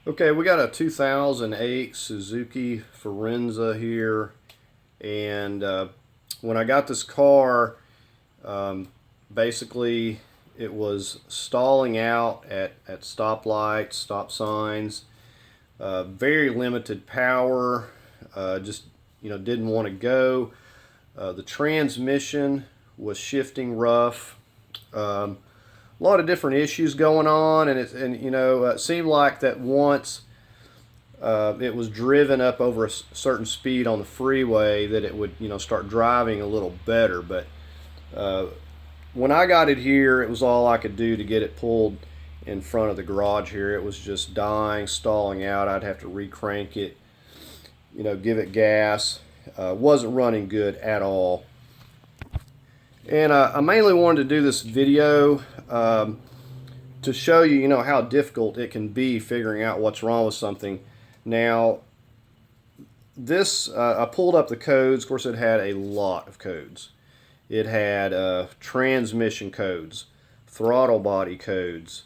Okay, we got a 2008 Suzuki Forenza here, and when I got this car, um, basically it was stalling out at stoplights, stop signs, very limited power, just didn't want to go. The transmission was shifting rough. A lot of different issues going on, and it seemed like that once it was driven up over a certain speed on the freeway that it would start driving a little better. But uh, when I got it here, it was all I could do to get it pulled in front of the garage here. It was just dying, stalling out. I'd have to recrank it, give it gas. Wasn't running good at all. And I mainly wanted to do this video to show you, how difficult it can be figuring out what's wrong with something. Now, this I pulled up the codes. Of course, it had a lot of codes. It had transmission codes, throttle body codes,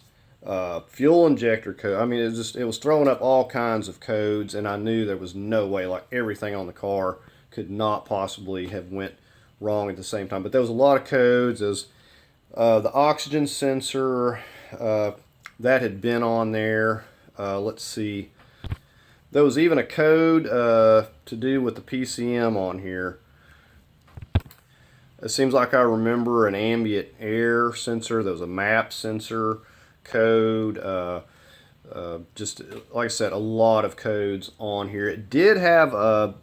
fuel injector code. I mean, it was throwing up all kinds of codes, and I knew there was no way, like everything on the car could not possibly have went wrong at the same time. But there was a lot of codes. There's the oxygen sensor that had been on there. Let's see. There was even a code to do with the PCM on here. It seems like I remember an ambient air sensor. There was a map sensor code. Just like I said, a lot of codes on here. It did have a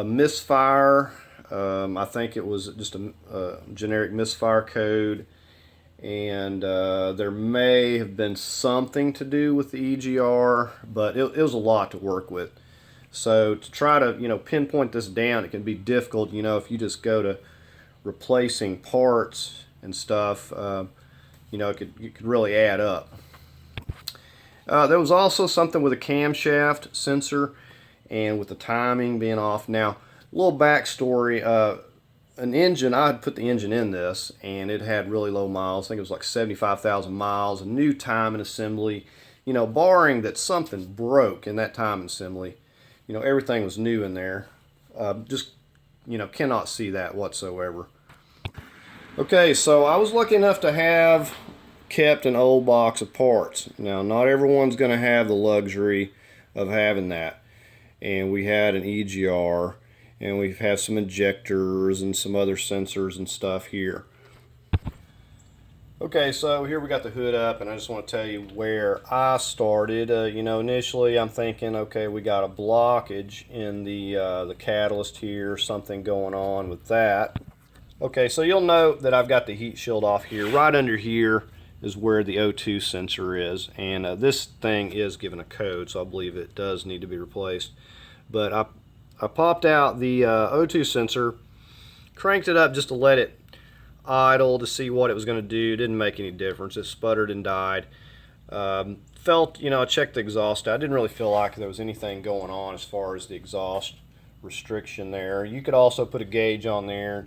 misfire. I think it was just a generic misfire code, and there may have been something to do with the EGR, but it was a lot to work with. So to try to pinpoint this down, it can be difficult. If you just go to replacing parts and stuff, it could really add up. There was also something with a camshaft sensor and with the timing being off. Now, a little backstory. An engine, I had put the engine in this, and it had really low miles. I think it was like 75,000 miles, a new timing assembly. Barring that something broke in that timing assembly, everything was new in there. Just, cannot see that whatsoever. Okay, so I was lucky enough to have kept an old box of parts. Now, not everyone's going to have the luxury of having that. And we had an EGR, and we have some injectors and some other sensors and stuff here. Okay, so here we got the hood up, and I just want to tell you where I started. Initially I'm thinking, okay, we got a blockage in the catalyst here, something going on with that. Okay, so you'll note that I've got the heat shield off here. Right under here is where the O2 sensor is, and this thing is given a code, so I believe it does need to be replaced. But I popped out the O2 sensor, cranked it up just to let it idle to see what it was going to do. Didn't make any difference. It sputtered and died. I checked the exhaust. I didn't really feel like there was anything going on as far as the exhaust restriction there. You could also put a gauge on there,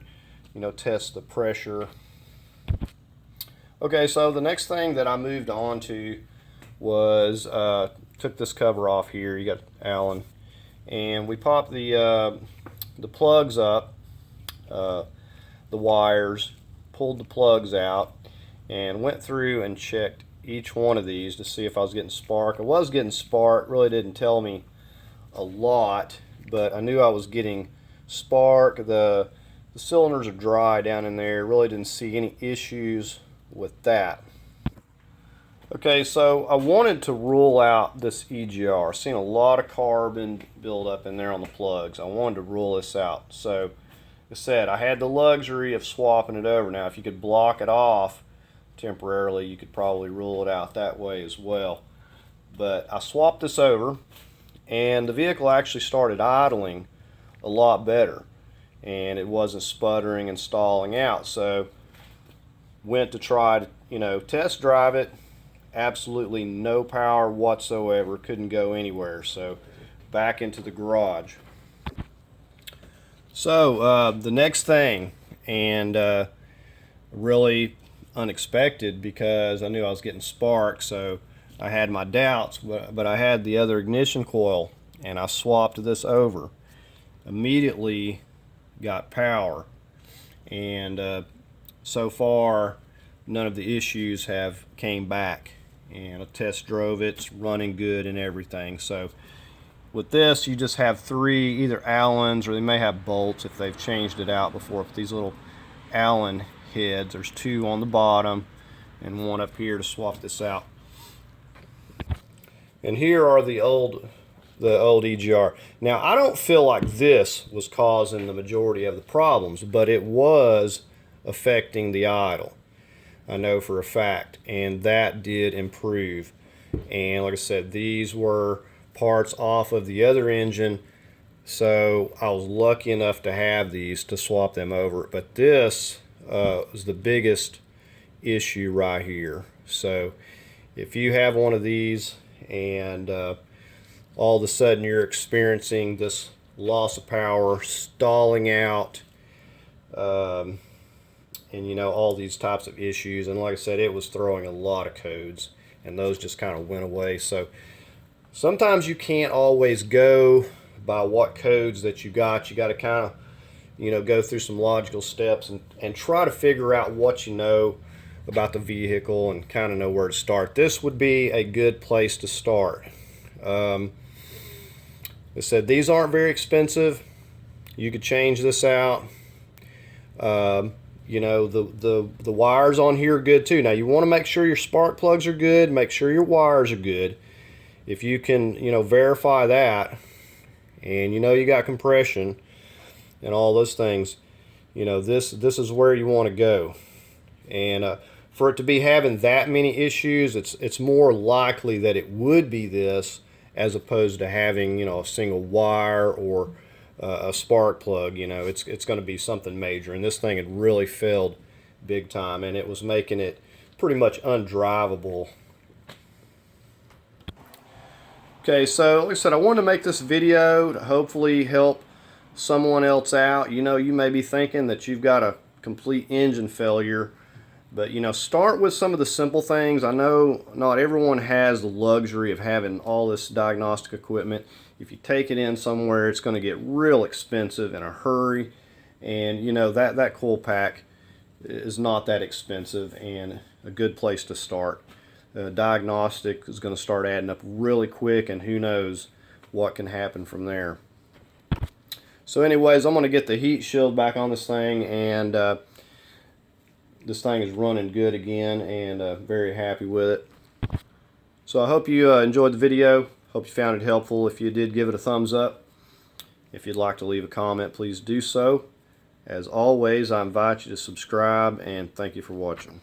test the pressure. Okay, so the next thing that I moved on to was took this cover off here. You got Allen, and we popped the plugs up, the wires, pulled the plugs out, and went through and checked each one of these to see if I was getting spark. I was getting spark. Really didn't tell me a lot, but I knew I was getting spark. The cylinders are dry down in there. Really didn't see any issues with that. Okay, so I wanted to rule out this EGR. Seen a lot of carbon build up in there on the plugs. I wanted to rule this out. So, like I said, I had the luxury of swapping it over. Now, if you could block it off temporarily, you could probably rule it out that way as well. But I swapped this over, and the vehicle actually started idling a lot better, and it wasn't sputtering and stalling out. So went to try to test drive it. Absolutely no power whatsoever, couldn't go anywhere. So back into the garage. So the next thing, and really unexpected because I knew I was getting spark, so I had my doubts, but I had the other ignition coil, and I swapped this over. Immediately got power, and so far none of the issues have came back, and I test drove it. It's running good and everything. So with this, you just have three either Allens, or they may have bolts if they've changed it out before. But these little Allen heads, there's two on the bottom and one up here to swap this out. And here are the old EGR. Now, I don't feel like this was causing the majority of the problems, but it was affecting the idle, I know for a fact, and that did improve. And like I said, these were parts off of the other engine, so I was lucky enough to have these to swap them over. But this was the biggest issue right here. So if you have one of these and all of a sudden you're experiencing this loss of power, stalling out, and you know, all these types of issues, and like I said, it was throwing a lot of codes, and those just kind of went away. So sometimes you can't always go by what codes that you got. You got to kind of, you know, go through some logical steps and try to figure out what you know about the vehicle and kind of know where to start. This would be a good place to start. I said these aren't very expensive. You could change this out. You know, the wires on here are good too. Now you want to make sure your spark plugs are good, make sure your wires are good. If you can, you know, verify that, and you know you got compression and all those things, you know, this is where you want to go. And for it to be having that many issues, it's more likely that it would be this, as opposed to having, you know, a single wire or a spark plug. You know, it's going to be something major, and this thing had really failed big time, and it was making it pretty much undrivable. Okay, so like I said, I wanted to make this video to hopefully help someone else out. You know, you may be thinking that you've got a complete engine failure, but you know, start with some of the simple things. I know not everyone has the luxury of having all this diagnostic equipment. If you take it in somewhere, it's going to get real expensive in a hurry, and you know that coil pack is not that expensive and a good place to start. Diagnostic is going to start adding up really quick, and who knows what can happen from there. So anyways, I'm going to get the heat shield back on this thing, and this thing is running good again, and very happy with it. So I hope you enjoyed the video. Hope you found it helpful. If you did, give it a thumbs up. If you'd like to leave a comment, please do so. As always, I invite you to subscribe, and thank you for watching.